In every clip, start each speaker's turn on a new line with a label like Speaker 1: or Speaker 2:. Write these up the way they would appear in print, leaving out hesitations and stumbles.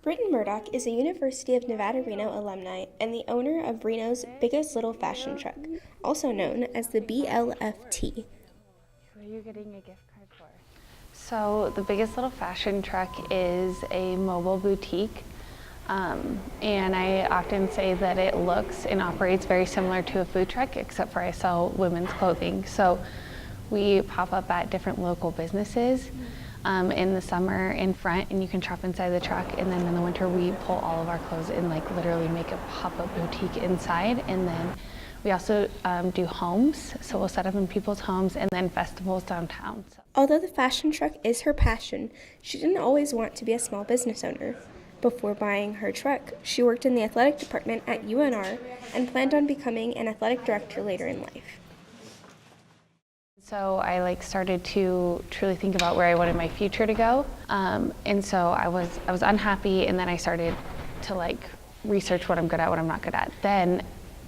Speaker 1: Britton Murdock is a University of Nevada, Reno alumni and the owner of Reno's biggest little fashion truck, also known as the BLFT.
Speaker 2: What are you getting a gift card for? So the biggest little fashion truck is a mobile boutique. And I often say that it looks and operates very similar to a food truck, except for I sell women's clothing. So we pop up at different local businesses in the summer in front, and you can shop inside the truck. And then in the winter, we pull all of our clothes and like literally make a pop-up boutique inside. And then we also do homes, so we'll set up in people's homes, and then festivals downtown.
Speaker 1: Although the fashion truck is her passion, she didn't always want to be a small business owner. Before buying her truck, she worked in the athletic department at UNR and planned on becoming an athletic director later in life.
Speaker 2: So I started to truly think about where I wanted my future to go, and so I was unhappy, and then I started to research what I'm good at, what I'm not good at. Then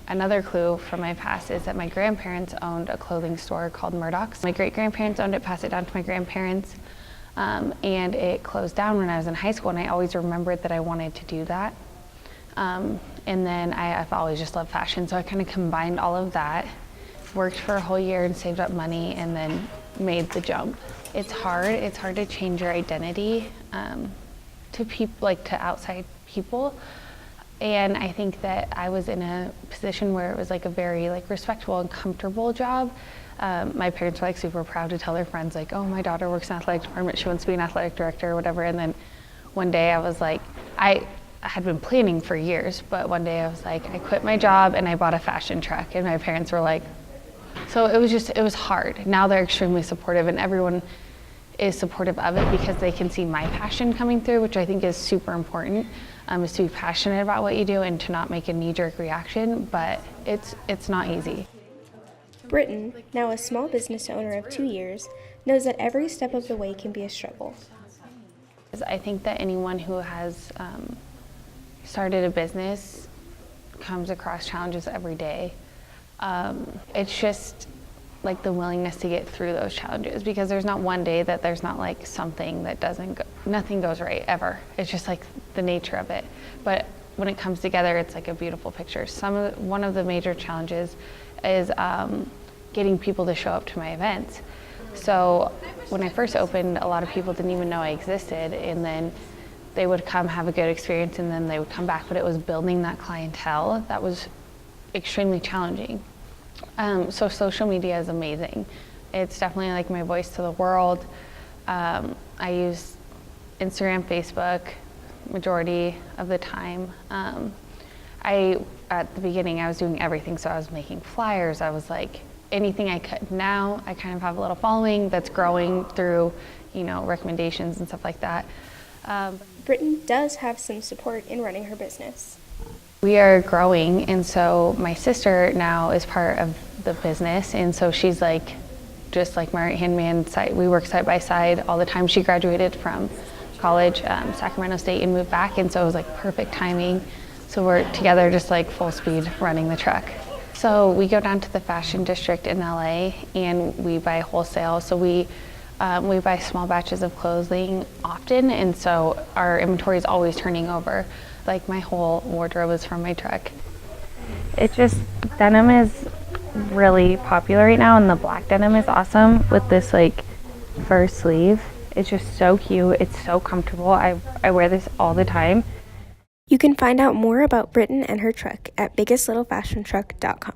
Speaker 2: another clue from my past is that my grandparents owned a clothing store called Murdock's. My great-grandparents owned it, passed it down to my grandparents. And it closed down when I was in high school, and I always remembered that I wanted to do that. And then I've always just loved fashion, so I kind of combined all of that, worked for a whole year and saved up money, and then made the jump. It's hard to change your identity to people, to outside people. And I think that I was in a position where it was a very respectable and comfortable job. My parents were super proud to tell their friends oh, my daughter works in the athletic department, she wants to be an athletic director or whatever. And then one day I was I had been planning for years, but one day I was I quit my job and I bought a fashion truck, and my parents were so it was hard. Now they're extremely supportive, and everyone is supportive of it because they can see my passion coming through, which I think is super important, is to be passionate about what you do and to not make a knee-jerk reaction, but it's not easy.
Speaker 1: Britton, now a small business owner of 2 years, knows that every step of the way can be a struggle.
Speaker 2: I think that anyone who has started a business comes across challenges every day. It's just the willingness to get through those challenges, because there's not one day that there's not something that nothing goes right ever. It's just the nature of it. But when it comes together, it's a beautiful picture. One of the major challenges is getting people to show up to my events. So when I first opened, a lot of people didn't even know I existed, and then they would come have a good experience and then they would come back, but it was building that clientele that was extremely challenging. So social media is amazing. It's definitely my voice to the world. I use Instagram, Facebook majority of the time. At the beginning, I was doing everything, so I was making flyers, I was anything I could. Now I kind of have a little following that's growing through, recommendations and stuff like that.
Speaker 1: Britton does have some support in running her business.
Speaker 2: We are growing, and so my sister now is part of the business, and so she's just my right-hand man. We work side by side all the time. She graduated from college, Sacramento State, and moved back, and so it was perfect timing. So we're together just full speed running the truck. So we go down to the fashion district in LA and we buy wholesale. So we buy small batches of clothing often, and so our inventory is always turning over. My whole wardrobe is from my truck.
Speaker 3: Denim is really popular right now, and the black denim is awesome with this fur sleeve. It's just so cute. It's so comfortable. I wear this all the time.
Speaker 1: You can find out more about Britton and her truck at biggestlittleFashionTruck.com.